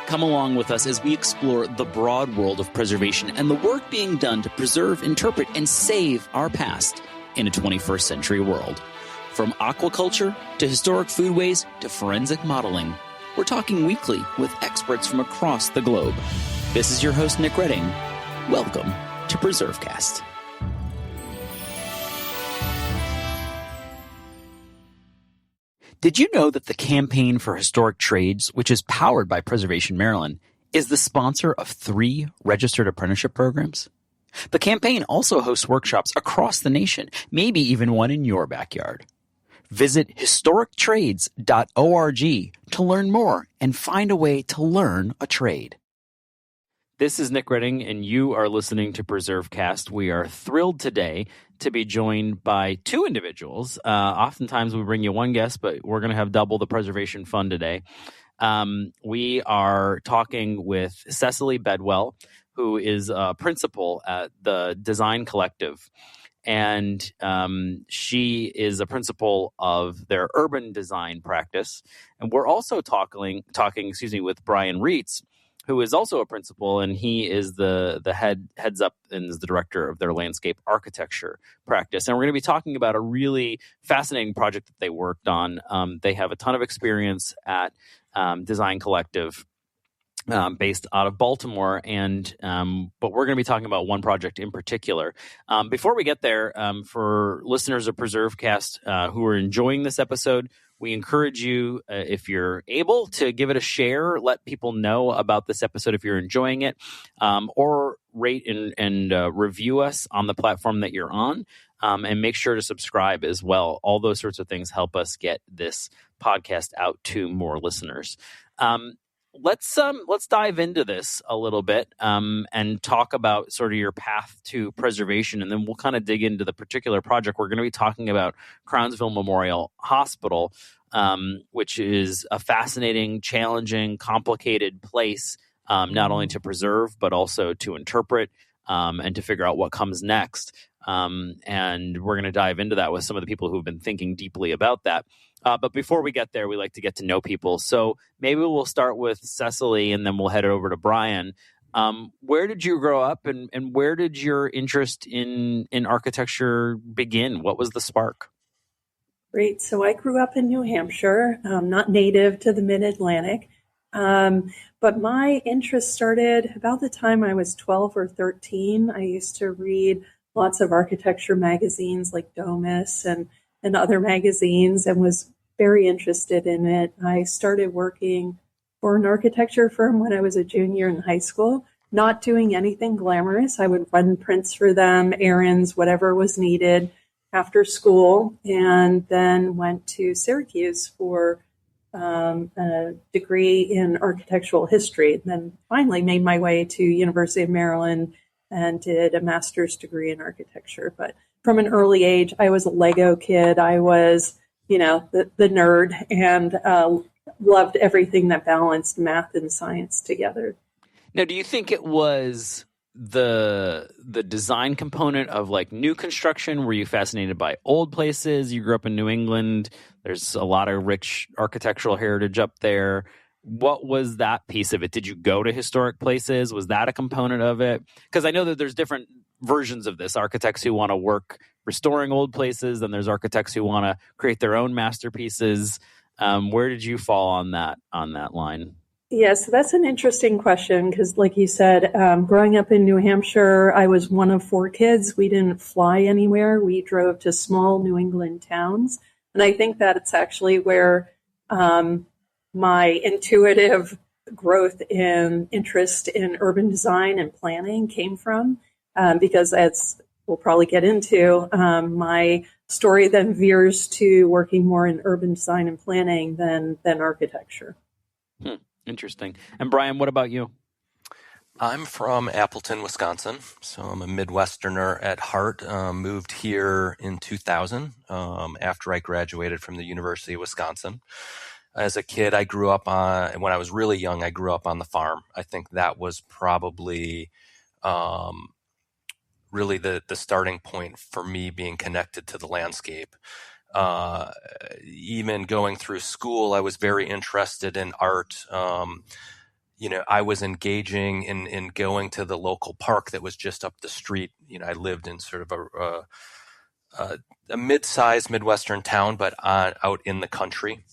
Come along with us as we explore the broad world of preservation and the work being done to preserve, interpret, and save our past in a 21st century world. From aquaculture to historic foodways to forensic modeling, we're talking weekly with experts from across the globe. This is your host, Nick Redding. Welcome to PreserveCast. Did you know that the Campaign for Historic Trades, which is powered by Preservation Maryland, is the sponsor of 3 registered apprenticeship programs? The campaign also hosts workshops across the nation, maybe even one in your backyard. Visit historictrades.org to learn more and find a way to learn a trade. This is Nick Redding, and you are listening to PreserveCast. We are thrilled today to be joined by 2 individuals. Oftentimes we bring you one guest, but we're going to have double the preservation fun today. We are talking with Cecily Bedwell, who is a principal at the Design Collective. And she is a principal of their urban design practice. And we're also talking with Brian Reetz, who is also a principal, and he is the heads up and is the director of their landscape architecture practice. And we're going to be talking about a really fascinating project that they worked on. They have a ton of experience at Design Collective, based out of Baltimore, and but we're going to be talking about one project in particular. Before we get there, for listeners of PreserveCast who are enjoying this episode, we encourage you, if you're able, to give it a share. Let people know about this episode if you're enjoying it, or rate and review us on the platform that you're on, and make sure to subscribe as well. All those sorts of things help us get this podcast out to more listeners. Let's dive into this a little bit and talk about sort of your path to preservation, and then we'll kind of dig into the particular project. We're going to be talking about Crownsville Memorial Hospital, which is a fascinating, challenging, complicated place, not only to preserve but also to interpret and to figure out what comes next. And we're going to dive into that with some of the people who've been thinking deeply about that. But before we get there, we like to get to know people. So maybe we'll start with Cecily, and then we'll head over to Brian. Where did you grow up, and where did your interest in architecture begin? What was the spark? Great. So I grew up in New Hampshire, not native to the Mid-Atlantic, but my interest started about the time I was 12 or 13. I used to read lots of architecture magazines like Domus and other magazines, and was very interested in it. I started working for an architecture firm when I was a junior in high school, not doing anything glamorous. I would run prints for them, errands, whatever was needed after school, and then went to Syracuse for a degree in architectural history. And then finally made my way to University of Maryland and did a master's degree in architecture. But from an early age, I was a Lego kid. I was, the nerd, and loved everything that balanced math and science together. Now, do you think it was the design component of like new construction? Were you fascinated by old places? You grew up in New England. There's a lot of rich architectural heritage up there. What was that piece of it? Did you go to historic places? Was that a component of it? Because I know that there's different versions of this. Architects who want to work restoring old places, and there's architects who want to create their own masterpieces. Where did you fall on that line? Yeah, so that's an interesting question because, like you said, growing up in New Hampshire, I was one of 4 kids. We didn't fly anywhere. We drove to small New England towns. And I think that it's actually where my intuitive growth in interest in urban design and planning came from, because as we'll probably get into, my story then veers to working more in urban design and planning than architecture. Interesting. And Brian, what about you? I'm from Appleton, Wisconsin, so I'm a Midwesterner at heart. Moved here in 2000 after I graduated from the University of Wisconsin. As a kid, when I was really young, I grew up on the farm. I think that was probably really the starting point for me being connected to the landscape. even going through school, I was very interested in art. I was engaging in going to the local park that was just up the street. I lived in sort of a mid-sized Midwestern town, but out in the country.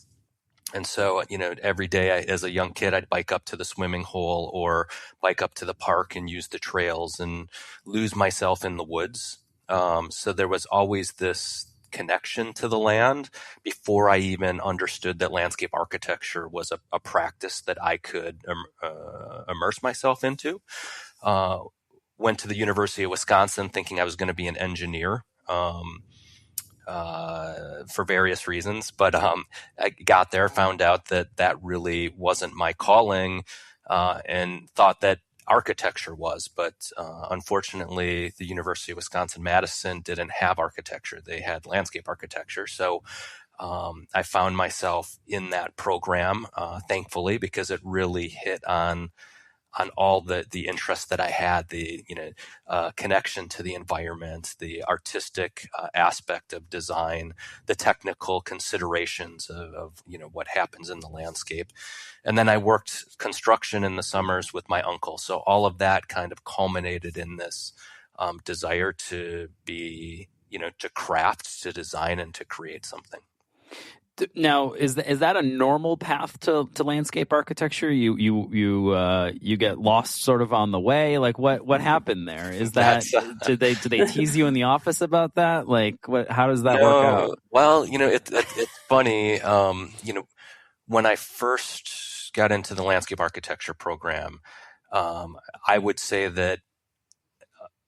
And so, every day as a young kid, I'd bike up to the swimming hole or bike up to the park and use the trails and lose myself in the woods. So there was always this connection to the land before I even understood that landscape architecture was a practice that I could immerse myself into. Went to the University of Wisconsin thinking I was going to be an engineer. For various reasons, but I got there, found out that really wasn't my calling, and thought that architecture was. But unfortunately, the University of Wisconsin-Madison didn't have architecture; they had landscape architecture. So I found myself in that program, thankfully, because it really hit on all the interests that I had, the connection to the environment, the artistic aspect of design, the technical considerations of what happens in the landscape. And then I worked construction in the summers with my uncle. So all of that kind of culminated in this desire to be, to craft, to design, and to create something. Now, is that a normal path to landscape architecture? You get lost sort of on the way. Like what happened there? Is that did they tease you in the office about that? Like how does that work out? Well, it's funny. When I first got into the landscape architecture program, I would say that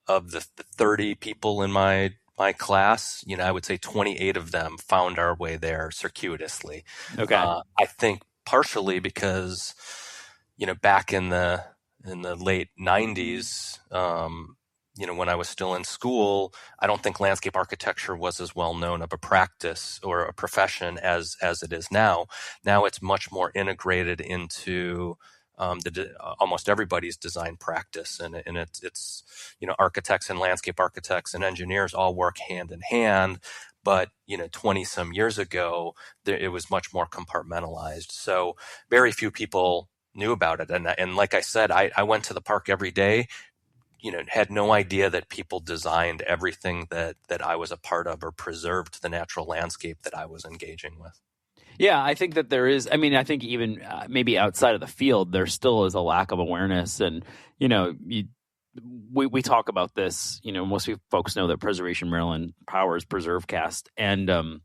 of the 30 people in my class, I would say 28 of them found our way there circuitously. Okay. I think partially because, back in the late 90s, when I was still in school, I don't think landscape architecture was as well known of a practice or a profession as it is now. Now it's much more integrated into almost everybody's design practice, and it's architects and landscape architects and engineers all work hand in hand. But 20 some years ago, it was much more compartmentalized. So very few people knew about it. And like I said, I went to the park every day. Had no idea that people designed everything that I was a part of or preserved the natural landscape that I was engaging with. Yeah, I think that there is. I mean, I think even maybe outside of the field, there still is a lack of awareness. And, we talk about this, most folks know that Preservation Maryland powers PreserveCast. And,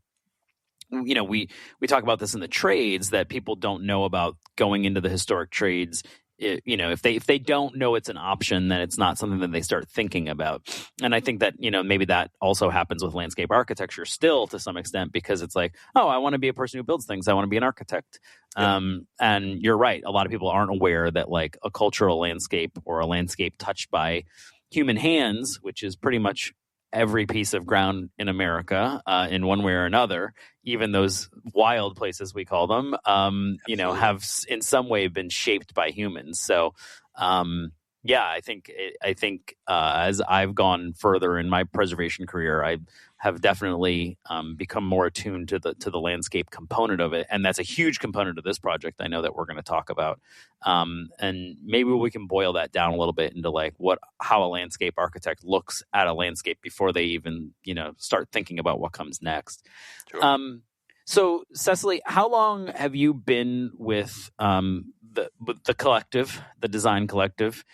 we talk about this in the trades, that people don't know about going into the historic trades. If they don't know it's an option, then it's not something that they start thinking about. And I think that, maybe that also happens with landscape architecture still to some extent, because it's like, oh, I want to be a person who builds things. I want to be an architect. Yeah. And you're right. A lot of people aren't aware that like a cultural landscape or a landscape touched by human hands, which is pretty much every piece of ground in America, in one way or another, even those wild places we call them, have in some way been shaped by humans. So, I think as I've gone further in my preservation career, I have definitely become more attuned to the landscape component of it, and that's a huge component of this project. I know that we're going to talk about, and maybe we can boil that down a little bit into like how a landscape architect looks at a landscape before they even start thinking about what comes next. Sure. So, Cecily, how long have you been with the collective, the design collective?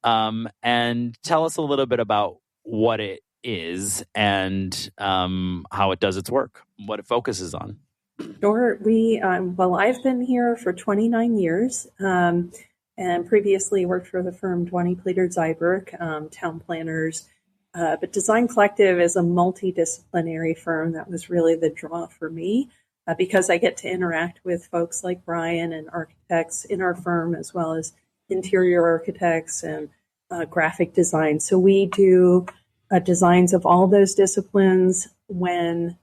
And tell us a little bit about what it is and how it does its work, what it focuses on. Sure. I've been here for 29 years and previously worked for the firm Dwani Plater Zyberg, town planners. But Design Collective is a multidisciplinary firm. That was really the draw for me because I get to interact with folks like Brian and architects in our firm, as well as interior architects and graphic design. So we do designs of all those disciplines. When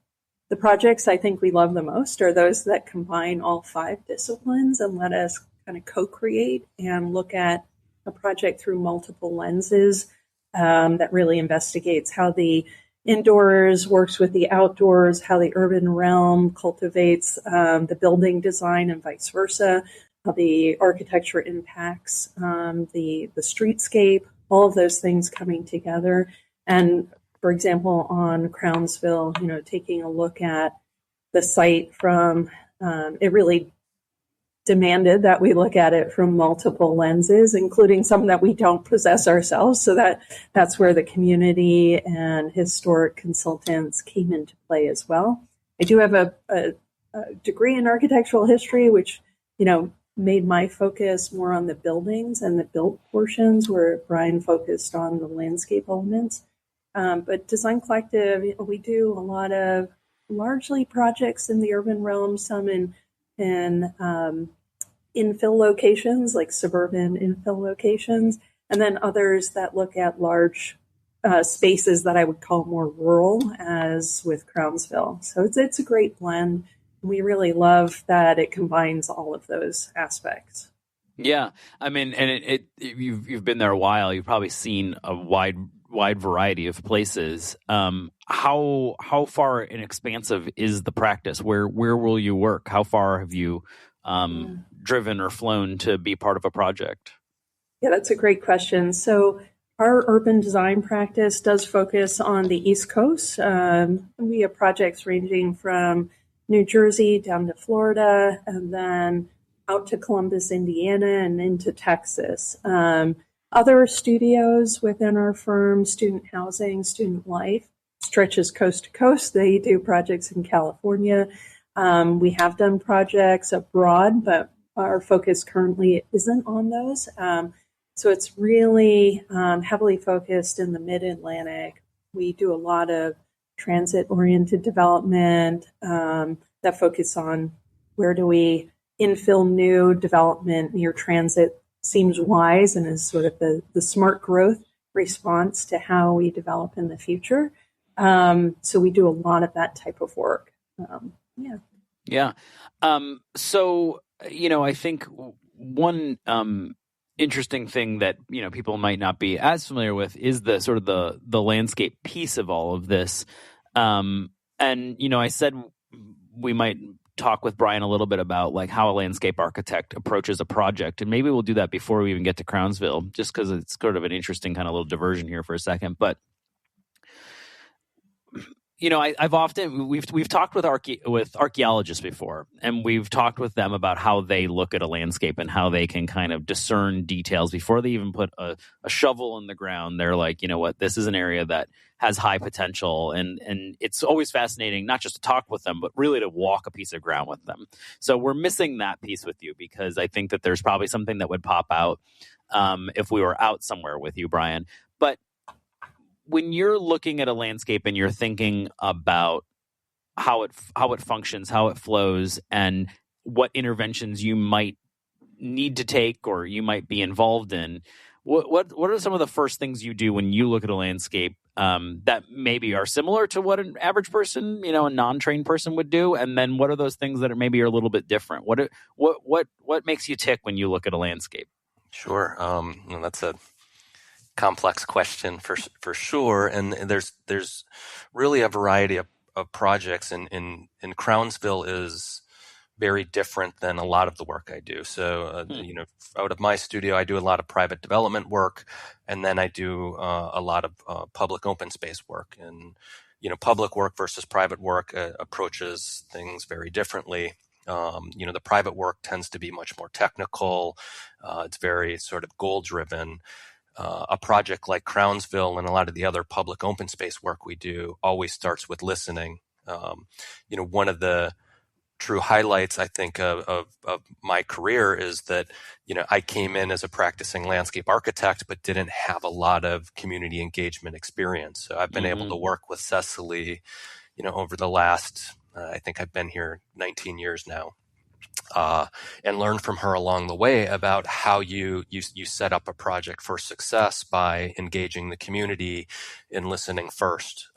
the projects I think we love the most are those that combine all 5 disciplines and let us kind of co-create and look at a project through multiple lenses that really investigates how the indoors works with the outdoors, how the urban realm cultivates the building design and vice versa, how the architecture impacts the streetscape, all of those things coming together. And for example, on Crownsville, taking a look at the site from, it really demanded that we look at it from multiple lenses, including some that we don't possess ourselves. So that's where the community and historic consultants came into play as well. I do have a degree in architectural history, which, made my focus more on the buildings and the built portions, where Brian focused on the landscape elements. But Design Collective, we do a lot of largely projects in the urban realm, some in infill locations, like suburban infill locations, and then others that look at large spaces that I would call more rural, as with Crownsville. So it's a great blend. We really love that it combines all of those aspects. Yeah, I mean, and you've been there a while. You've probably seen a wide variety of places. How far and expansive is the practice? Where will you work? How far have you driven or flown to be part of a project? Yeah, that's a great question. So our urban design practice does focus on the East Coast. We have projects ranging from New Jersey down to Florida, and then out to Columbus, Indiana, and into Texas. Other studios within our firm, student housing, student life, stretches coast to coast. They do projects in California. We have done projects abroad, but our focus currently isn't on those. So it's really heavily focused in the Mid-Atlantic. We do a lot of transit-oriented development that focus on where do we infill new development near transit seems wise and is sort of the smart growth response to how we develop in the future. So we do a lot of that type of work. Yeah. So, I think one interesting thing that, people might not be as familiar with is the sort of the landscape piece of all of this. And, I said we might talk with Brian a little bit about like how a landscape architect approaches a project. And maybe we'll do that before we even get to Crownsville, just because it's sort of an interesting kind of little diversion here for a second. But I've often we've talked with archaeologists before, and we've talked with them about how they look at a landscape and how they can kind of discern details before they even put a shovel in the ground. They're like, this is an area that has high potential, and it's always fascinating not just to talk with them, but really to walk a piece of ground with them. So we're missing that piece with you, because I think that there's probably something that would pop out if we were out somewhere with you, Brian. But when you're looking at a landscape and you're thinking about how it functions, how it flows, and what interventions you might need to take or you might be involved in, what are some of the first things you do when you look at a landscape that maybe are similar to what an average person, a non-trained person would do? And then what are those things that are maybe a little bit different? What makes you tick when you look at a landscape? Sure. That's a complex question for sure, and there's really a variety of projects, and Crownsville is very different than a lot of the work I do. So out of my studio, I do a lot of private development work, and then I do a lot of public open space work. And public work versus private work approaches things very differently. The private work tends to be much more technical. It's very sort of goal driven. A project like Crownsville and a lot of the other public open space work we do always starts with listening. One of the true highlights, I think, of my career is that, I came in as a practicing landscape architect, but didn't have a lot of community engagement experience. So I've been able to work with Cecily, over the last, I think I've been here 19 years now. And learn from her along the way about how you set up a project for success by engaging the community and listening first.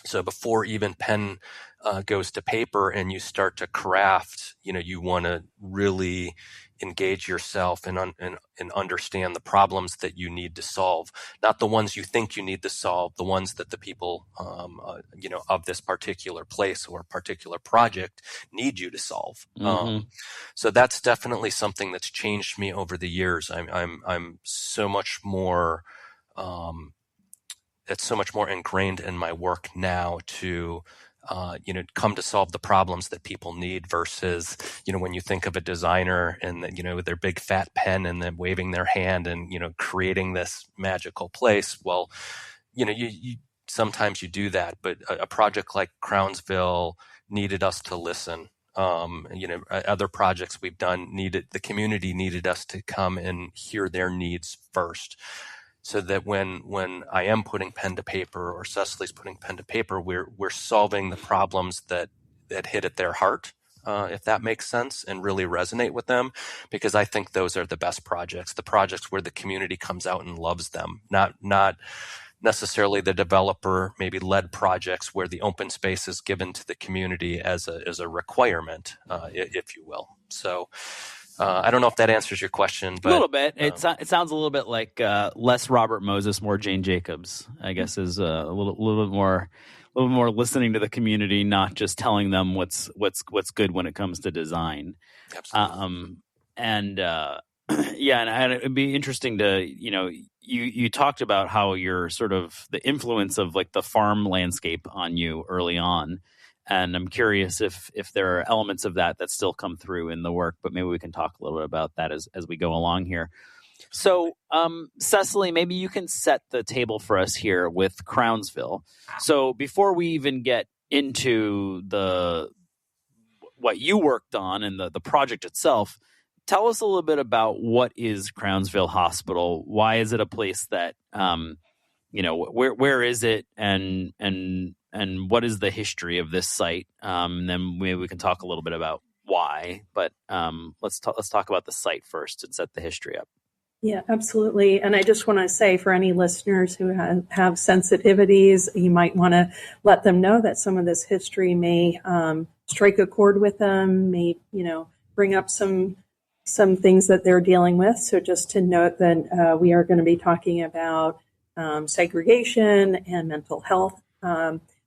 So before even pen goes to paper and you start to craft, you want to really engage yourself and understand the problems that you need to solve, not the ones you think you need to solve, the ones that the people, of this particular place or particular project need you to solve. Mm-hmm. So that's definitely something that's changed me over the years. I'm so much more, it's so much more ingrained in my work now to, come to solve the problems that people need versus, when you think of a designer and, with their big fat pen and then waving their hand and, creating this magical place. Well, you sometimes you do that, but a project like Crownsville needed us to listen. Other projects we've done the community needed us to come and hear their needs first. So that when I am putting pen to paper or Cecily's putting pen to paper, we're solving the problems that hit at their heart, if that makes sense, and really resonate with them, because I think those are the best projects, the projects where the community comes out and loves them, not necessarily the developer maybe led projects where the open space is given to the community as a requirement, if you will. So. I don't know if that answers your question, but a little bit. It sounds a little bit like less Robert Moses, more Jane Jacobs. I guess is a little bit more listening to the community, not just telling them what's good when it comes to design. Absolutely. And it'd be interesting to you talked about how you're sort of the influence of like the farm landscape on you early on. And I'm curious if there are elements of that still come through in the work, but maybe we can talk a little bit about that as we go along here. So, Cecily, maybe you can set the table for us here with Crownsville. So before we even get into what you worked on and the project itself, tell us a little bit about what is Crownsville Hospital? Why is it a place that, where is it and what is the history of this site? And then maybe we can talk a little bit about why, but let's talk about the site first and set the history up. Yeah, absolutely. And I just want to say for any listeners who have sensitivities, you might want to let them know that some of this history may strike a chord with them, may, bring up some things that they're dealing with. So just to note that we are going to be talking about segregation and mental health.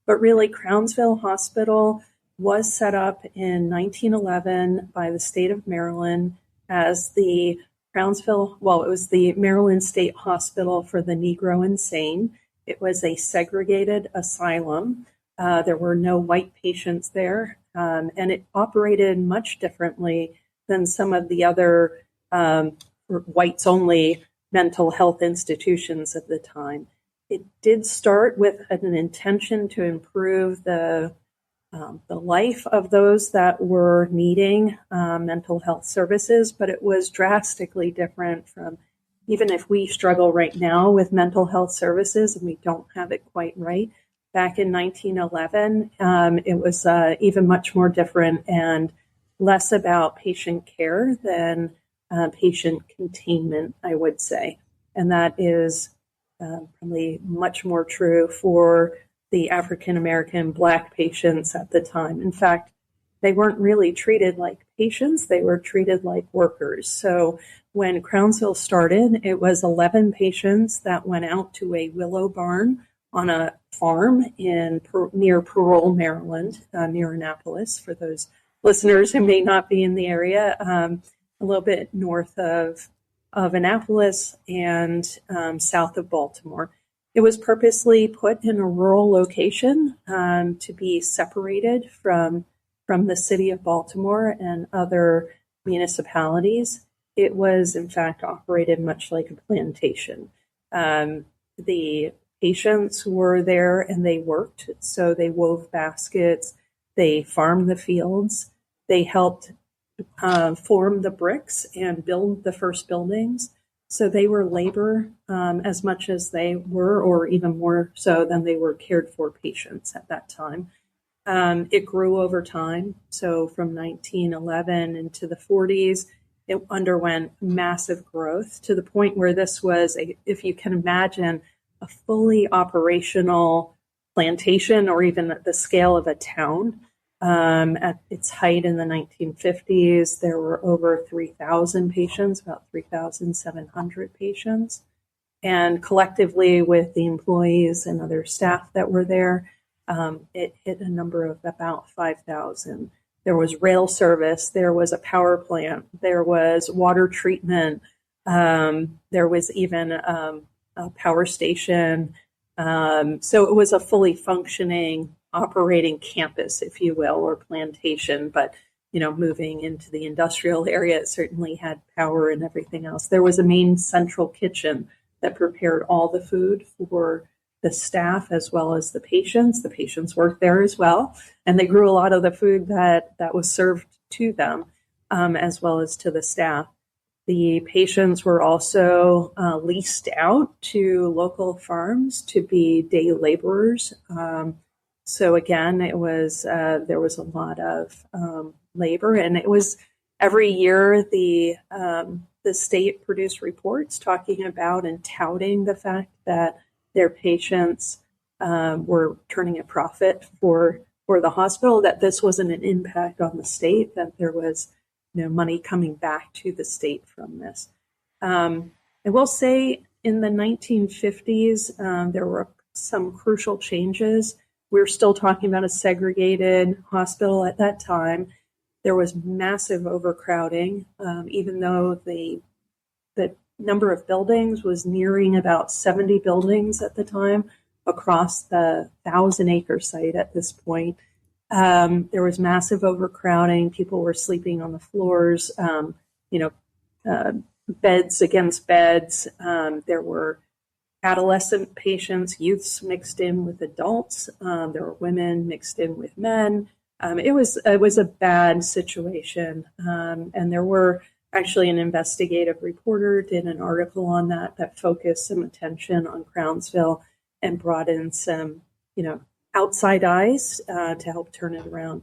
But really, Crownsville Hospital was set up in 1911 by the state of Maryland as the it was the Maryland State Hospital for the Negro Insane. It was a segregated asylum. There were no white patients there, and it operated much differently than some of the other whites-only mental health institutions at the time. It did start with an intention to improve the life of those that were needing mental health services, but it was drastically different from, even if we struggle right now with mental health services and we don't have it quite right, back in 1911, it was even much more different and less about patient care than patient containment, I would say. And that is probably much more true for the African-American Black patients at the time. In fact, they weren't really treated like patients, they were treated like workers. So when Crownsville started, it was 11 patients that went out to a willow barn on a farm near Parole, Maryland, near Annapolis, for those listeners who may not be in the area, a little bit north of Annapolis and south of Baltimore. It was purposely put in a rural location to be separated from the city of Baltimore and other municipalities. It was, in fact, operated much like a plantation. The patients were there and they worked, so they wove baskets, they farmed the fields, they helped form the bricks and build the first buildings. So they were labor as much as they were, or even more so than they were cared for patients at that time. It grew over time. So from 1911 into the 40s, it underwent massive growth to the point where this was, if you can imagine, a fully operational plantation or even at the scale of a town. At its height in the 1950s, there were over 3,000 patients, about 3,700 patients. And collectively with the employees and other staff that were there, it hit a number of about 5,000. There was rail service, there was a power plant, there was water treatment, there was even a power station. So it was a fully functioning, operating campus, if you will, or plantation. But, moving into the industrial area, it certainly had power and everything else. There was a main central kitchen that prepared all the food for the staff as well as the patients. The patients worked there as well, and they grew a lot of the food that was served to them, as well as to the staff. The patients were also leased out to local farms to be day laborers. So again, it was there was a lot of labor, and it was every year the state produced reports talking about and touting the fact that their patients were turning a profit for the hospital, that this wasn't an impact on the state, that there was money coming back to the state from this. I will say in the 1950s, there were some crucial changes. We were still talking about a segregated hospital at that time. There was massive overcrowding, even though the number of buildings was nearing about 70 buildings at the time across the 1,000-acre site at this point. There was massive overcrowding. People were sleeping on the floors, beds against beds. There were adolescent patients, youths mixed in with adults. There were women mixed in with men. It was a bad situation, and there were actually an investigative reporter did an article on that focused some attention on Crownsville and brought in some, outside eyes to help turn it around.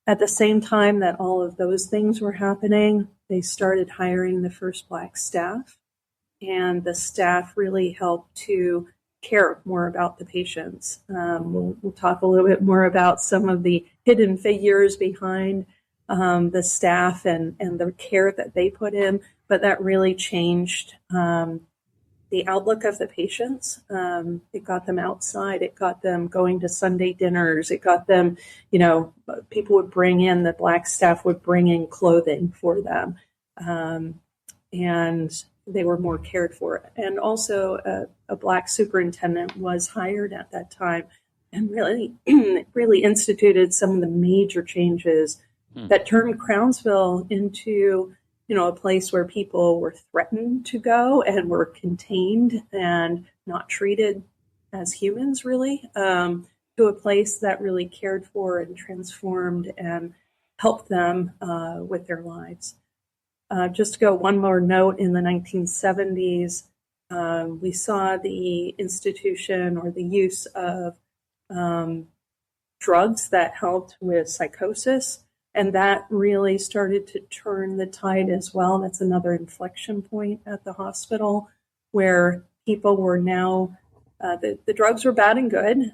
At the same time that all of those things were happening, they started hiring the first Black staff, and the staff really helped to care more about the patients. We'll talk a little bit more about some of the hidden figures behind the staff and the care that they put in, but that really changed the outlook of the patients. It got them outside. It got them going to Sunday dinners. It got them, people would bring in, the Black staff would bring in clothing for them. And they were more cared for. And also a Black superintendent was hired at that time and really, really instituted some of the major changes that turned Crownsville into, a place where people were threatened to go and were contained and not treated as humans, really, to a place that really cared for and transformed and helped them with their lives. Just to go one more note, in the 1970s, we saw the institution or the use of drugs that helped with psychosis, and that really started to turn the tide as well. That's another inflection point at the hospital where people were now, the drugs were bad and good.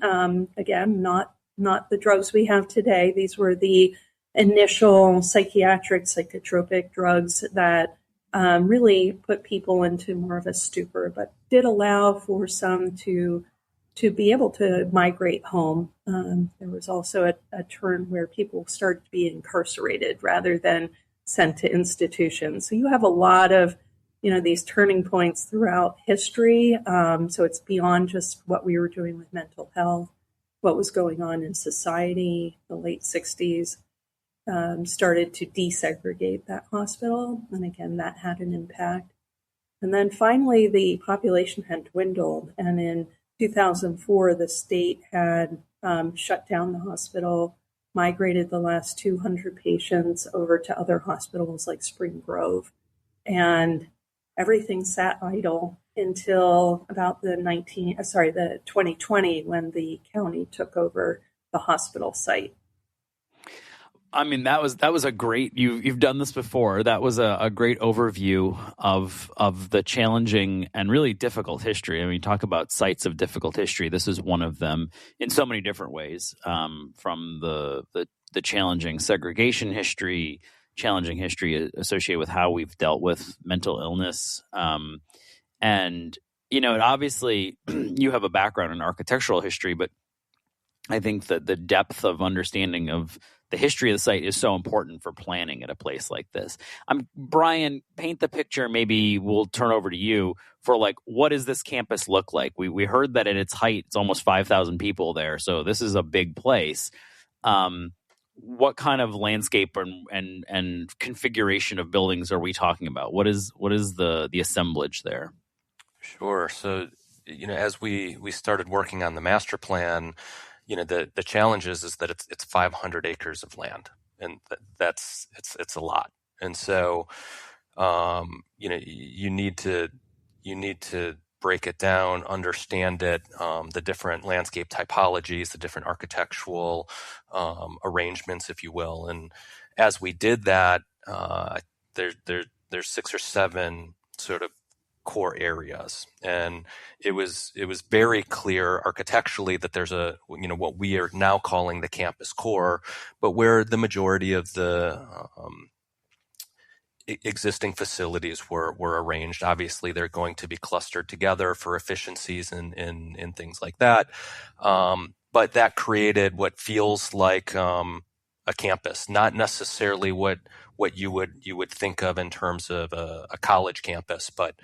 Again, not the drugs we have today. These were the initial psychotropic drugs that really put people into more of a stupor, but did allow for some to be able to migrate home. There was also a turn where people started to be incarcerated rather than sent to institutions. So you have a lot of, these turning points throughout history. So it's beyond just what we were doing with mental health, what was going on in society. The late 60s started to desegregate that hospital. And again, that had an impact. And then finally, the population had dwindled. And in 2004, the state had shut down the hospital, migrated the last 200 patients over to other hospitals like Spring Grove, and everything sat idle until about the 2020, when the county took over the hospital site. I mean, that was a great, you've done this before. That was a great overview of the challenging and really difficult history. I mean, talk about sites of difficult history. This is one of them in so many different ways, from the the challenging segregation history, challenging history associated with how we've dealt with mental illness. And, it obviously, you have a background in architectural history, but I think that the depth of understanding of the history of the site is so important for planning at a place like this. Brian, paint the picture. Maybe we'll turn over to you for what does this campus look like? We heard that at its height, it's almost 5,000 people there. So this is a big place. What kind of landscape and configuration of buildings are we talking about? What is the assemblage there? Sure. So, as we started working on the master plan, the challenge is that it's 500 acres of land, and it's a lot. And so, you need to break it down, understand it, the different landscape typologies, the different architectural arrangements, if you will. And as we did that, there's 6 or 7 sort of core areas, and it was very clear architecturally that there's what we are now calling the campus core, but where the majority of the existing facilities were arranged. Obviously, they're going to be clustered together for efficiencies and things like that. But that created what feels like a campus, not necessarily what you would think of in terms of a college campus, but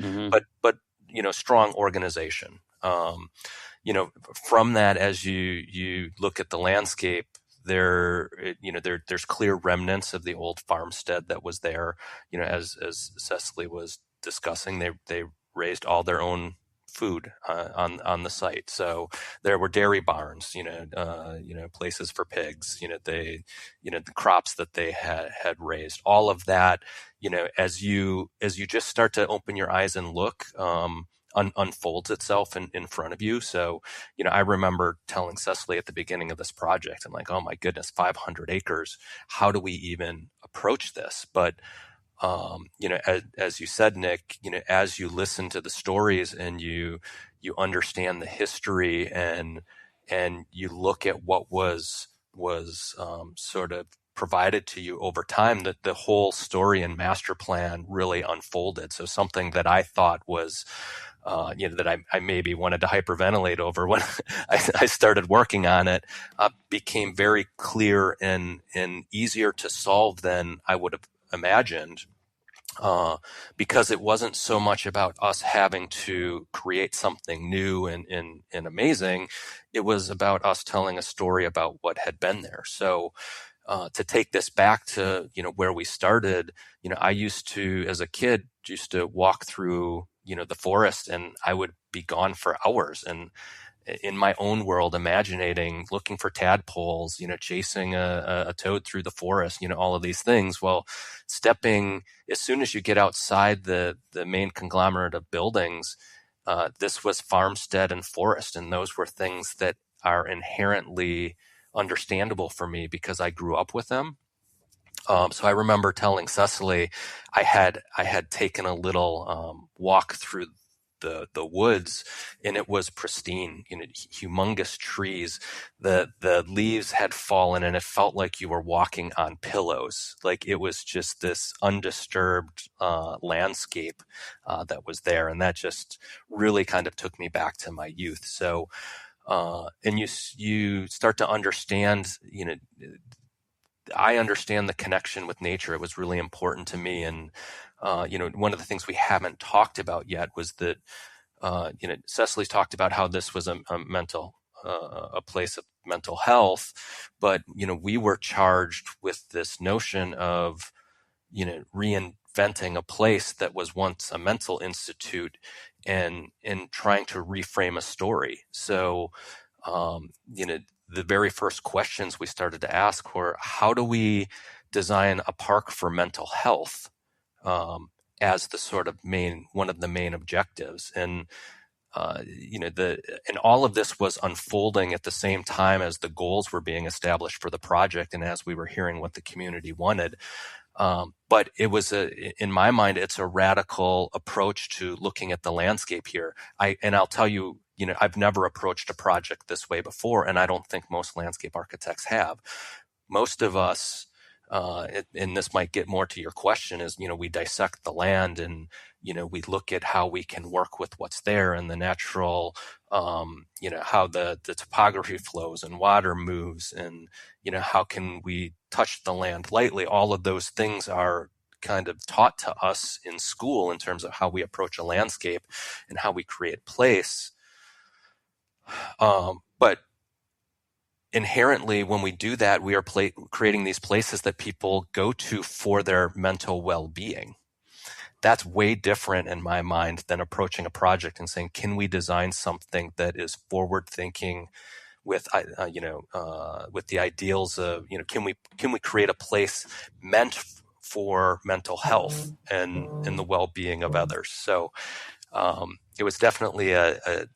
strong organization. From that, as you look at the landscape, there's clear remnants of the old farmstead that was there. As Cecily was discussing, they raised all their own food on the site. So there were dairy barns, places for pigs, the crops that they had raised, all of that, as you just start to open your eyes and look, unfolds itself in front of you. So, I remember telling Cecily at the beginning of this project, I'm like, oh my goodness, 500 acres. How do we even approach this? But as you said, Nick, as you listen to the stories and you understand the history and you look at what was sort of provided to you over time, that the whole story and master plan really unfolded. So something that I thought was, that I maybe wanted to hyperventilate over when I started working on it, became very clear and easier to solve than I would have imagined, because it wasn't so much about us having to create something new and amazing. It was about us telling a story about what had been there. So to take this back to where we started, I used to, as a kid, walk through the forest, and I would be gone for hours, and in my own world, imagining looking for tadpoles, chasing a toad through the forest, all of these things. Well, as soon as you get outside the main conglomerate of buildings, this was farmstead and forest, and those were things that are inherently understandable for me because I grew up with them. So I remember telling Cecily, I had taken a little walk through the woods, and it was pristine, humongous trees. The leaves had fallen, and it felt like you were walking on pillows. Like it was just this undisturbed landscape that was there, and that just really kind of took me back to my youth. So, and you start to understand, I understand the connection with nature. It was really important to me. And, one of the things we haven't talked about yet was that, Cecily's talked about how this was a place of mental health, but, we were charged with this notion of, reinventing a place that was once a mental institute and trying to reframe a story. So, the very first questions we started to ask were, how do we design a park for mental health as the sort of one of the main objectives? And and all of this was unfolding at the same time as the goals were being established for the project, and as we were hearing what the community wanted. But it was in my mind, it's a radical approach to looking at the landscape here. I'll tell you, I've never approached a project this way before, and I don't think most landscape architects have. most of us, and this might get more to your question, is, we dissect the land and, we look at how we can work with what's there and the natural, how the topography flows and water moves and, how can we touch the land lightly. All of those things are kind of taught to us in school in terms of how we approach a landscape and how we create place. But inherently, when we do that, we are creating these places that people go to for their mental well-being. That's way different in my mind than approaching a project and saying, can we design something that is forward-thinking with, with the ideals of, can we create a place meant for mental health and the well-being of others? So it was definitely a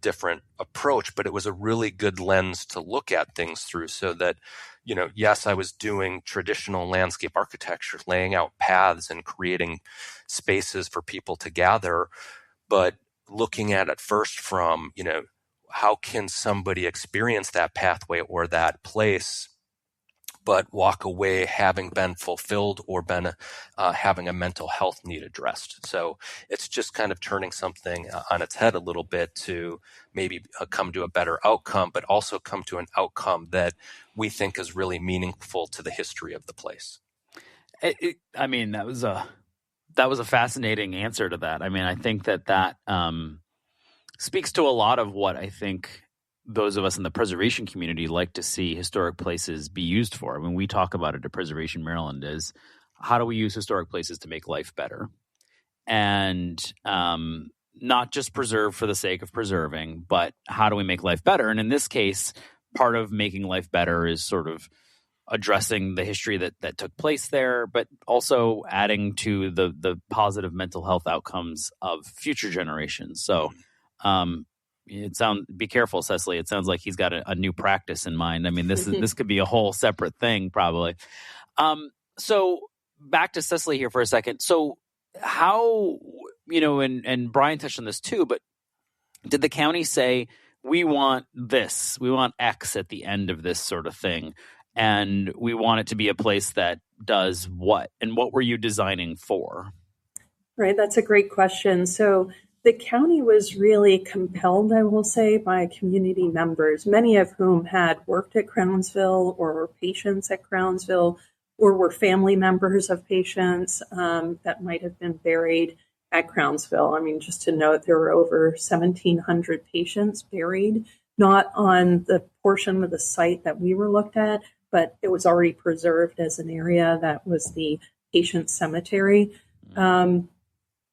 different approach, but it was a really good lens to look at things through, so that, yes, I was doing traditional landscape architecture, laying out paths and creating spaces for people to gather, but looking at it first from, how can somebody experience that pathway or that place, but walk away having been fulfilled or been having a mental health need addressed. So it's just kind of turning something on its head a little bit to maybe come to a better outcome, but also come to an outcome that we think is really meaningful to the history of the place. That was a fascinating answer to that. I think that speaks to a lot of what I think those of us in the preservation community like to see historic places be used for. We talk about it at Preservation Maryland is, how do we use historic places to make life better? And not just preserve for the sake of preserving, but how do we make life better? And in this case, part of making life better is sort of addressing the history that took place there, but also adding to the positive mental health outcomes of future generations. So be careful, Cecily. It sounds like he's got a new practice in mind. This could be a whole separate thing, probably. So back to Cecily here for a second. So how, and Brian touched on this too, but did the county say, we want this, we want X at the end of this sort of thing, and we want it to be a place that does what? And what were you designing for? Right, that's a great question. So the county was really compelled, I will say, by community members, many of whom had worked at Crownsville or were patients at Crownsville or were family members of patients that might have been buried at Crownsville. Just to note, there were over 1,700 patients buried, not on the portion of the site that we were looked at, but it was already preserved as an area that was the patient cemetery.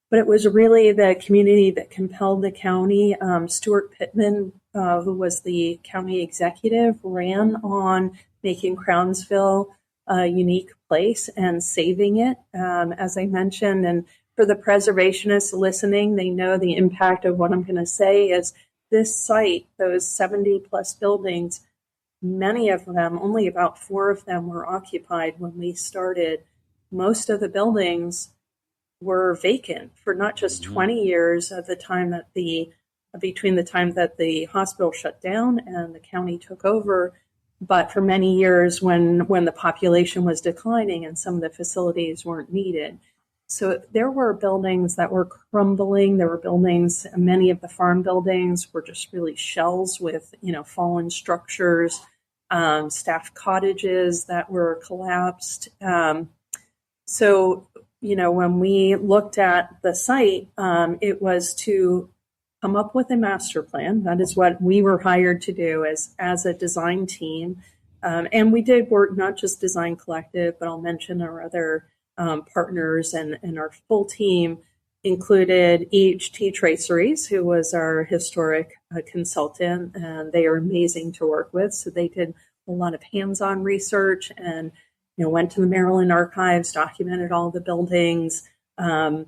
But it was really the community that compelled the county. Stuart Pittman, who was the county executive, ran on making Crownsville a unique place and saving it, as I mentioned. And for the preservationists listening, they know the impact of what I'm going to say is this site, those 70 plus buildings, many of them, only about 4 of them were occupied when we started. Most of the buildings were vacant for not just 20 years of the time that between the time that the hospital shut down and the county took over, but for many years when the population was declining and some of the facilities weren't needed. So there were buildings that were crumbling. There were buildings, many of the farm buildings were just really shells with, fallen structures, staff cottages that were collapsed. So when we looked at the site, it was to come up with a master plan. That is what we were hired to do as a design team. And we did work, not just Design Collective, but I'll mention our other partners, and our full team included EHT Traceries, who was our historic consultant, and they are amazing to work with. So they did a lot of hands-on research and went to the Maryland archives, documented all the buildings, and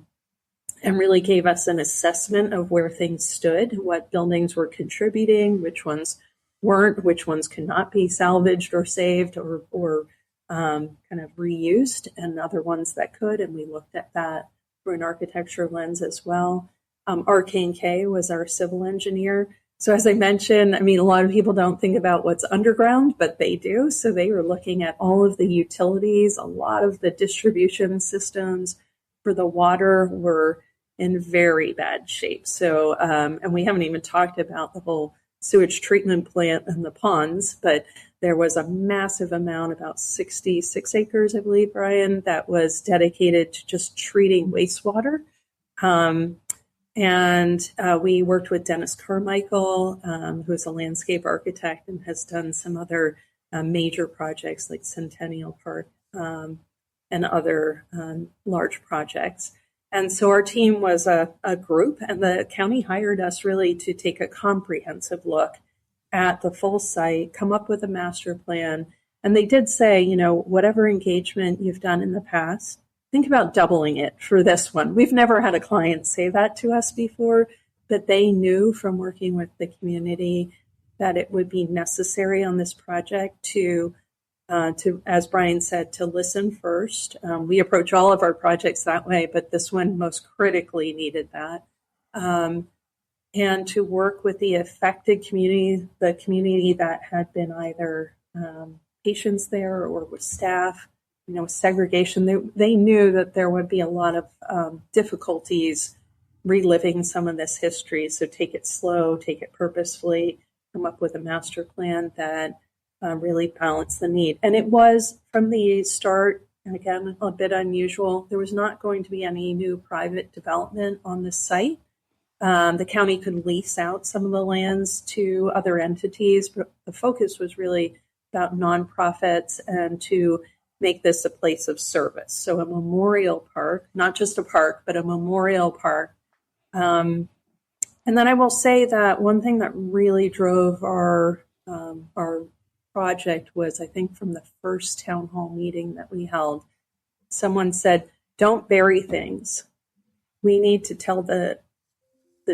really gave us an assessment of where things stood, what buildings were contributing, which ones weren't, which ones could not be salvaged or saved or kind of reused, and other ones that could. And we looked at that through an architecture lens as well. RK&K was our civil engineer. So as I mentioned, I mean, a lot of people don't think about what's underground, but they do. So they were looking at all of the utilities, a lot of the distribution systems for the water were in very bad shape. So, and we haven't even talked about the whole sewage treatment plant and the ponds, but there was a massive amount, about 66 acres, I believe, Brian, that was dedicated to just treating wastewater. And we worked with Dennis Carmichael, who is a landscape architect and has done some other major projects like Centennial Park and other large projects. And so our team was a group, and the county hired us really to take a comprehensive look at the full site, come up with a master plan. And they did say, you know, whatever engagement you've done in the past, think about doubling it for this one. We've never had a client say that to us before, but they knew from working with the community that it would be necessary on this project to, as Brian said, to listen first. We approach all of our projects that way, but this one most critically needed that. And to work with the affected community, the community that had been either patients there or with staff, you know, segregation. They knew that there would be a lot of difficulties reliving some of this history. So take it slow, take it purposefully, come up with a master plan that really balanced the need. And it was from the start, and again, a bit unusual, there was not going to be any new private development on the site. The county could lease out some of the lands to other entities, but the focus was really about nonprofits and to make this a place of service. So a memorial park, not just a park, but a memorial park. And then I will say that one thing that really drove our project was, I think, from the first town hall meeting that we held, someone said, don't bury things. We need to tell the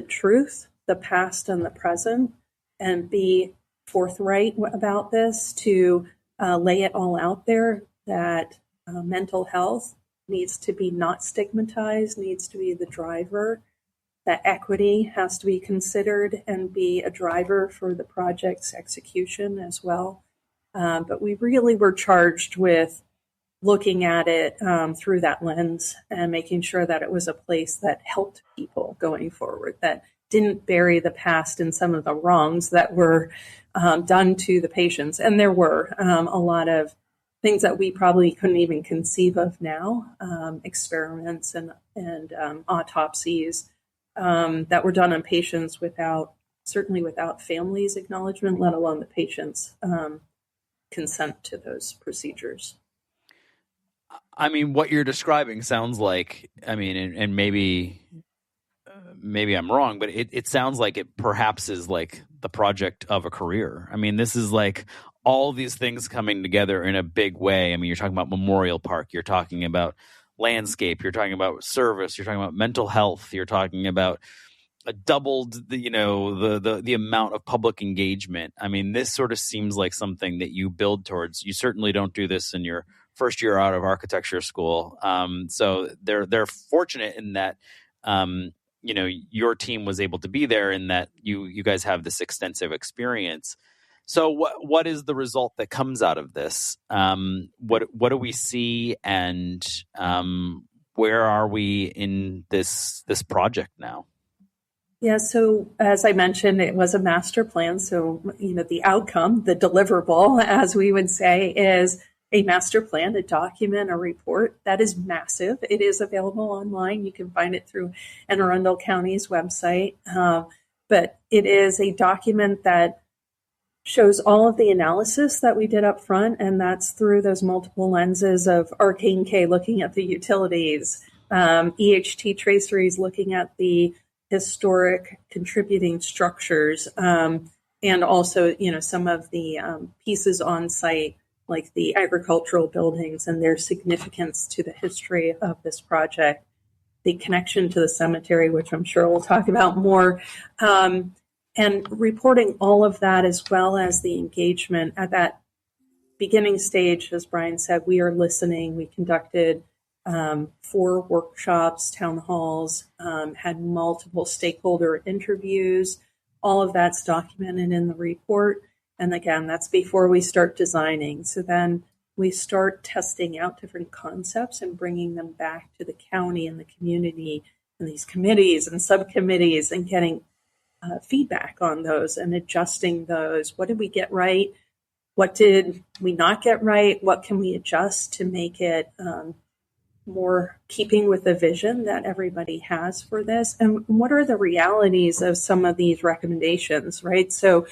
truth, the past and the present, and be forthright about this, to lay it all out there, that mental health needs to be not stigmatized, needs to be the driver, that equity has to be considered and be a driver for the project's execution as well. But we really were charged with looking at it through that lens and making sure that it was a place that helped people going forward, that didn't bury the past and some of the wrongs that were done to the patients. And there were a lot of things that we probably couldn't even conceive of now, experiments and autopsies that were done on patients certainly without families' acknowledgement, let alone the patient's consent to those procedures. I mean, what you're describing sounds like, I mean, and maybe I'm wrong, but it sounds like it perhaps is like the project of a career. I mean, this is like all these things coming together in a big way. I mean, you're talking about Memorial Park, you're talking about landscape, you're talking about service, you're talking about mental health, you're talking about doubled the amount of public engagement. I mean, this sort of seems like something that you build towards. You certainly don't do this in your first year out of architecture school. So they're fortunate in that your team was able to be there, and that you guys have this extensive experience. So what is the result that comes out of this? What do we see, and where are we in this project now? Yeah, so as I mentioned, it was a master plan. So, the outcome, the deliverable, as we would say, is a master plan, a document, a report that is massive. It is available online. You can find it through Anne Arundel County's website. But it is a document that shows all of the analysis that we did up front, and that's through those multiple lenses of Arcane K looking at the utilities, EHT traceries looking at the historic contributing structures, and also, some of the pieces on site, like the agricultural buildings and their significance to the history of this project, the connection to the cemetery, which I'm sure we'll talk about more, and reporting all of that, as well as the engagement at that beginning stage. As Brian said, we are listening. We conducted 4 workshops, town halls, had multiple stakeholder interviews, all of that's documented in the report. And again, that's before we start designing. So then we start testing out different concepts and bringing them back to the county and the community and these committees and subcommittees and getting feedback on those and adjusting those. What did we get right? What did we not get right? What can we adjust to make it more keeping with the vision that everybody has for this? And what are the realities of some of these recommendations, right? So,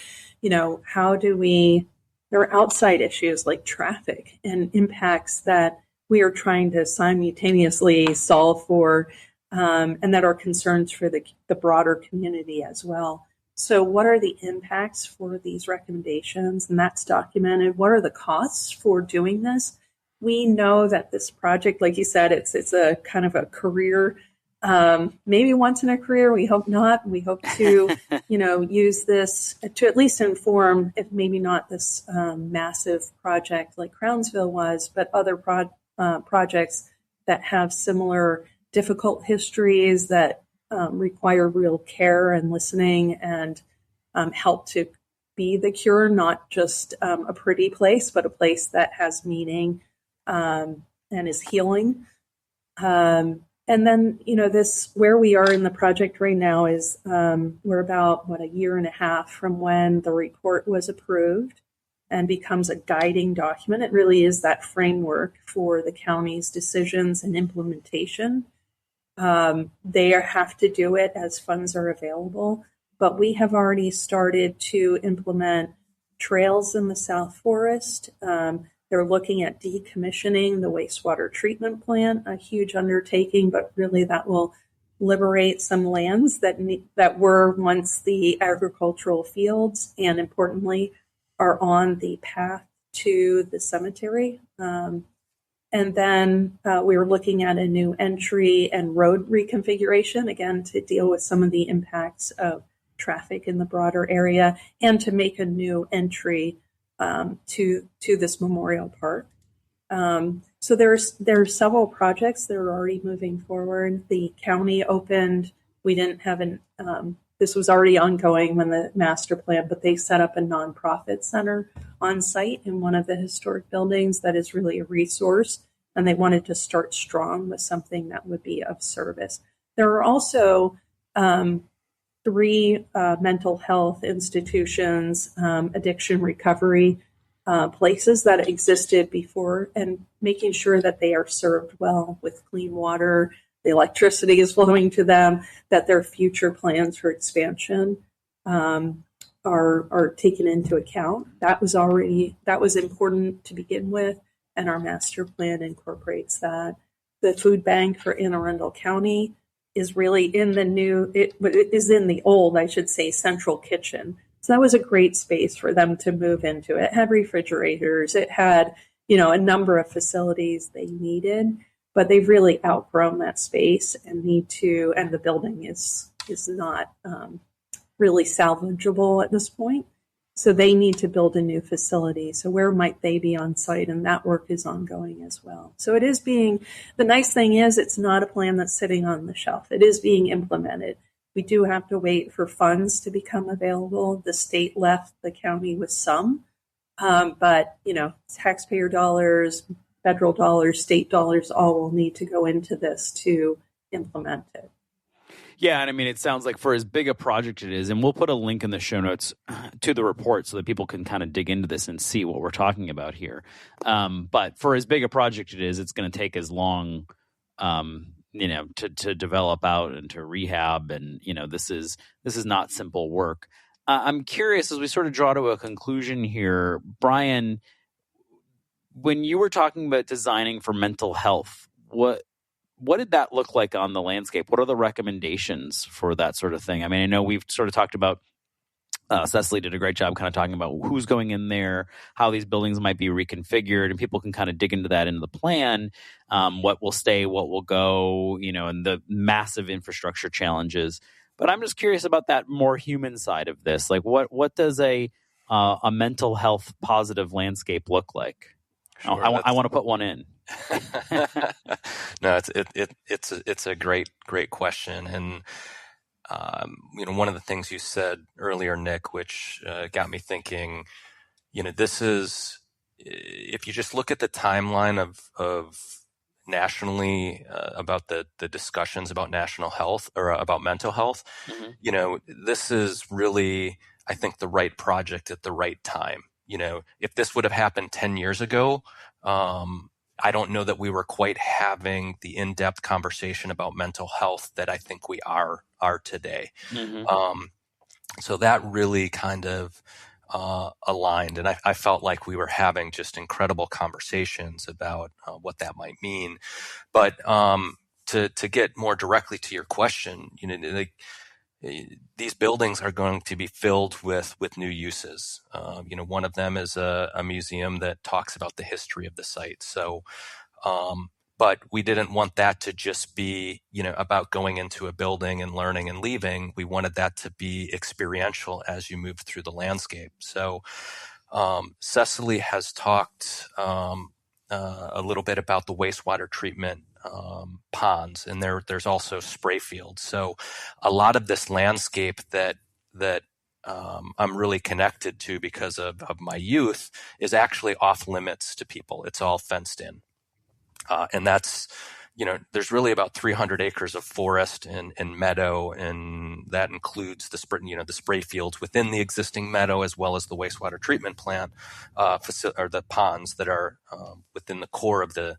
how do there are outside issues like traffic and impacts that we are trying to simultaneously solve for, and that are concerns for the broader community as well. So what are the impacts for these recommendations? And that's documented. What are the costs for doing this? We know that this project, like you said, it's a kind of a career, maybe once in a career. We hope not. We hope to, use this to at least inform, if maybe not this massive project like Crownsville was, but other projects that have similar difficult histories that require real care and listening and help to be the cure, not just a pretty place, but a place that has meaning and is healing. And then, this where we are in the project right now is we're about, a year and a half from when the report was approved and becomes a guiding document. It really is that framework for the county's decisions and implementation. They have to do it as funds are available, but we have already started to implement trails in the South Forest. They're looking at decommissioning the wastewater treatment plant, a huge undertaking, but really that will liberate some lands that were once the agricultural fields and importantly are on the path to the cemetery. And then we were looking at a new entry and road reconfiguration, again, to deal with some of the impacts of traffic in the broader area and to make a new entry to this memorial park. So there are several projects that are already moving forward. The county opened, we didn't have this was already ongoing when the master plan, but they set up a nonprofit center on site in one of the historic buildings that is really a resource. And they wanted to start strong with something that would be of service. There are also 3 mental health institutions, addiction recovery places that existed before, and making sure that they are served well with clean water, the electricity is flowing to them, that their future plans for expansion are taken into account. That was important to begin with, and our master plan incorporates that. The food bank for Anne Arundel County is really in the old, I should say, central kitchen. So that was a great space for them to move into. It had refrigerators. It had, a number of facilities they needed, but they've really outgrown that space and and the building is not really salvageable at this point. So they need to build a new facility. So where might they be on site? And that work is ongoing as well. So the nice thing is it's not a plan that's sitting on the shelf. It is being implemented. We do have to wait for funds to become available. The state left the county with some, but taxpayer dollars, federal dollars, state dollars, all will need to go into this to implement it. Yeah, and I mean, it sounds like for as big a project it is, and we'll put a link in the show notes to the report so that people can kind of dig into this and see what we're talking about here. But for as big a project it is, it's going to take as long, to develop out and to rehab, and this is not simple work. I'm curious, as we sort of draw to a conclusion here, Brian, when you were talking about designing for mental health, what did that look like on the landscape? What are the recommendations for that sort of thing? I mean, I know we've sort of talked about, Cecily did a great job kind of talking about who's going in there, how these buildings might be reconfigured, and people can kind of dig into that into the plan, what will stay, what will go, and the massive infrastructure challenges. But I'm just curious about that more human side of this. Like, what does a mental health positive landscape look like? Sure, I want to put one in. No, it's a great question, and One of the things you said earlier, Nick, which got me thinking, this is, if you just look at the timeline of nationally about the discussions about national health or about mental health, this is really, I think, the right project at the right time. If this would have happened 10 years ago, I don't know that we were quite having the in-depth conversation about mental health that I think we are today. So that really kind of aligned, and I felt like we were having just incredible conversations about what that might mean. But to get more directly to your question, these buildings are going to be filled with new uses. One of them is a museum that talks about the history of the site. So, but we didn't want that to just be, about going into a building and learning and leaving. We wanted that to be experiential as you move through the landscape. So, Cecily has talked a little bit about the wastewater treatment ponds, and there's also spray fields. So a lot of this landscape that I'm really connected to because of my youth is actually off limits to people. It's all fenced in. And that's, there's really about 300 acres of forest and meadow, and that includes the spray fields within the existing meadow, as well as the wastewater treatment plant, or the ponds that are within the core of the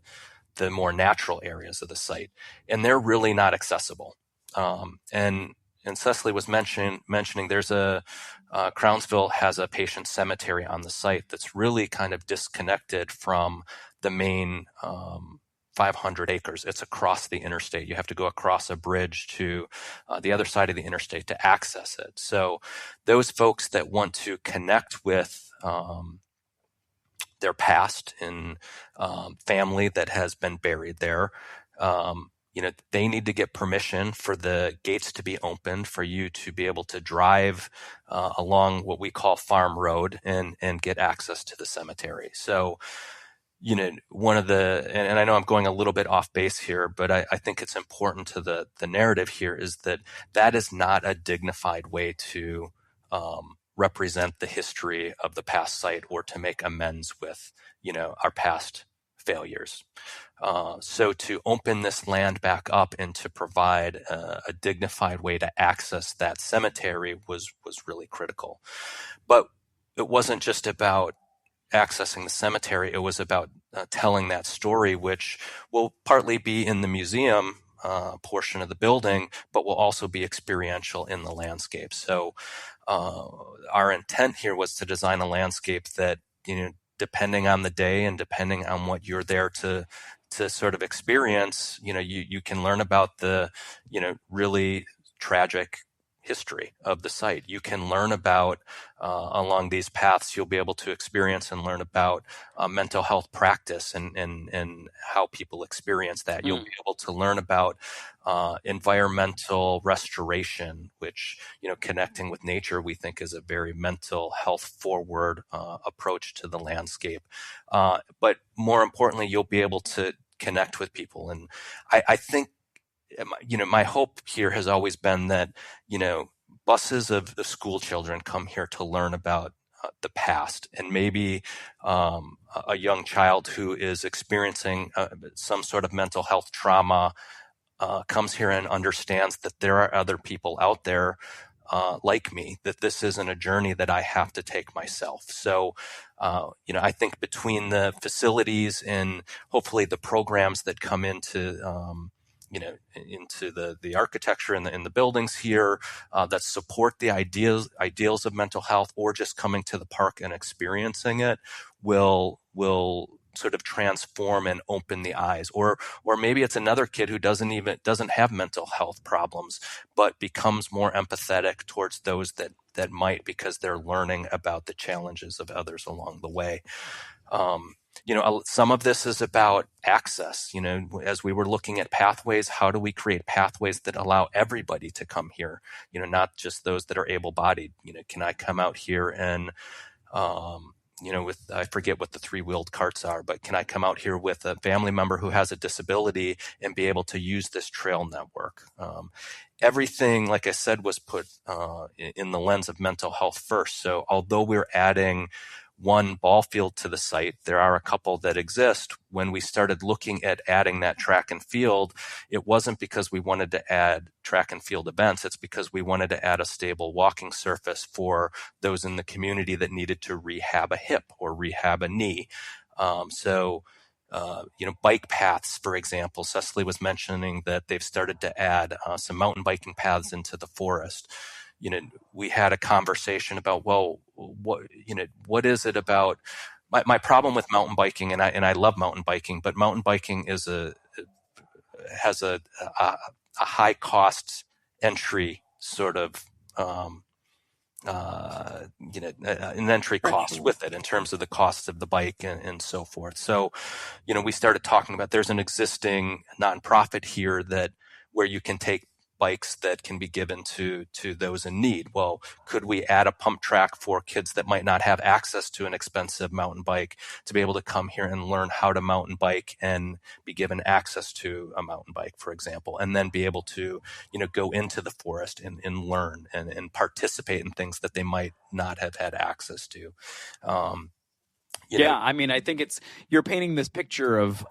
more natural areas of the site, and they're really not accessible. And Cecily was mentioning there's Crownsville has a patient cemetery on the site that's really kind of disconnected from the main 500 acres. It's across the interstate. You have to go across a bridge to the other side of the interstate to access it. So those folks that want to connect with their past and family that has been buried there, they need to get permission for the gates to be opened for you to be able to drive along what we call Farm Road and get access to the cemetery. So, one of and I know I'm going a little bit off base here, but I think it's important to the narrative here is that is not a dignified way to represent the history of the past site or to make amends with, our past failures. So to open this land back up and to provide a dignified way to access that cemetery was really critical. But it wasn't just about accessing the cemetery. It was about telling that story, which will partly be in the museum portion of the building, but will also be experiential in the landscape. So our intent here was to design a landscape that, depending on the day and depending on what you're there to sort of experience, you can learn about the, really tragic history of the site. You can learn about along these paths, you'll be able to experience and learn about mental health practice and how people experience that. You'll be able to learn about environmental restoration, which, connecting with nature, we think is a very mental health forward approach to the landscape. But more importantly, you'll be able to connect with people. And I think, my hope here has always been that, buses of the school children come here to learn about the past, and maybe a young child who is experiencing some sort of mental health trauma comes here and understands that there are other people out there like me, that this isn't a journey that I have to take myself. So, I think between the facilities and hopefully the programs that come into into the architecture and in the buildings here that support the ideals of mental health, or just coming to the park and experiencing it, will sort of transform and open the eyes. Or maybe it's another kid who doesn't have mental health problems, but becomes more empathetic towards those that might, because they're learning about the challenges of others along the way. Some of this is about access. As we were looking at pathways, how do we create pathways that allow everybody to come here? Not just those that are able-bodied. Can I come out here and I forget what the 3-wheeled carts are, but can I come out here with a family member who has a disability and be able to use this trail network? Everything, like I said, was put in the lens of mental health first. So although we're adding one ball field to the site, there are a couple that exist. When we started looking at adding that track and field, it wasn't because we wanted to add track and field events. It's because we wanted to add a stable walking surface for those in the community that needed to rehab a hip or rehab a knee. Bike paths, for example. Cecily was mentioning that they've started to add some mountain biking paths into the forest. We had a conversation about, what is it about my problem with mountain biking? And I love mountain biking, but mountain biking has a high cost entry sort of, an entry cost with it in terms of the cost of the bike and so forth. So, we started talking about there's an existing nonprofit here where you can take bikes that can be given to those in need. Well, could we add a pump track for kids that might not have access to an expensive mountain bike to be able to come here and learn how to mountain bike and be given access to a mountain bike, for example, and then be able to, go into the forest and learn and participate in things that they might not have had access to. I think you're painting this picture of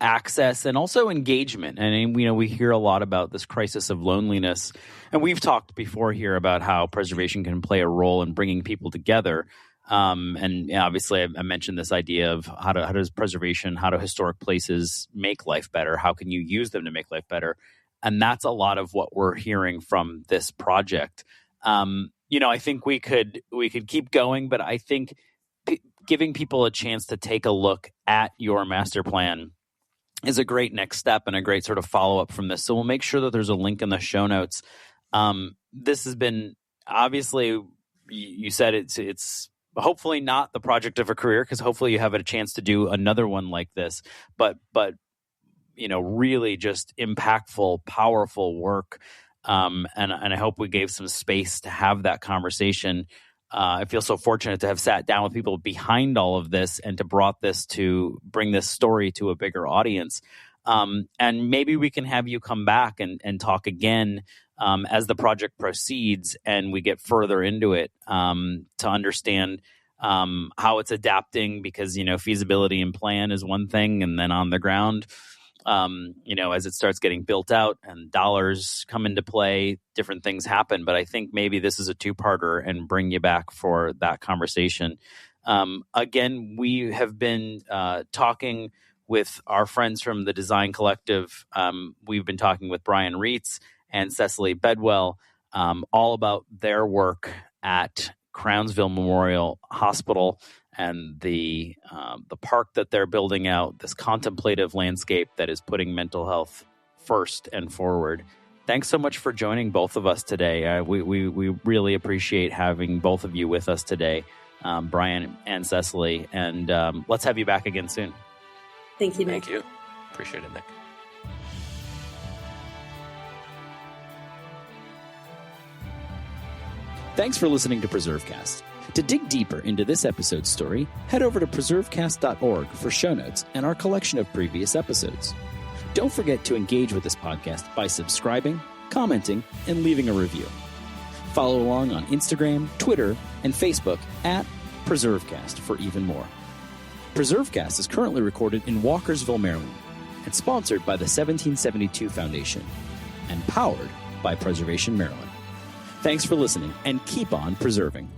access and also engagement. And, we hear a lot about this crisis of loneliness. And we've talked before here about how preservation can play a role in bringing people together. And obviously I mentioned this idea of how do historic places make life better? How can you use them to make life better? And that's a lot of what we're hearing from this project. I think we could keep going, but I think giving people a chance to take a look at your master plan is a great next step and a great sort of follow-up from this. So we'll make sure that there's a link in the show notes. This has been, obviously, you said it's hopefully not the project of a career, because hopefully you have a chance to do another one like this, but really just impactful, powerful work. And I hope we gave some space to have that conversation. I feel so fortunate to have sat down with people behind all of this and to bring this story to a bigger audience. And maybe we can have you come back and talk again as the project proceeds and we get further into it to understand how it's adapting, because, feasibility and plan is one thing, and then on the ground, as it starts getting built out and dollars come into play, different things happen. But I think maybe this is a two-parter and bring you back for that conversation. Again, we have been talking with our friends from the Design Collective. We've been talking with Brian Reetz and Cecily Bedwell all about their work at Crownsville Memorial Hospital and the park that they're building out, this contemplative landscape that is putting mental health first and forward. Thanks so much for joining both of us today. We really appreciate having both of you with us today, Brian and Cecily, and let's have you back again soon. Thank you, Nick. Thank you. Appreciate it, Nick. Thanks for listening to PreserveCast. To dig deeper into this episode's story, head over to preservecast.org for show notes and our collection of previous episodes. Don't forget to engage with this podcast by subscribing, commenting, and leaving a review. Follow along on Instagram, Twitter, and Facebook at PreserveCast for even more. PreserveCast is currently recorded in Walkersville, Maryland, and sponsored by the 1772 Foundation, and powered by Preservation Maryland. Thanks for listening, and keep on preserving.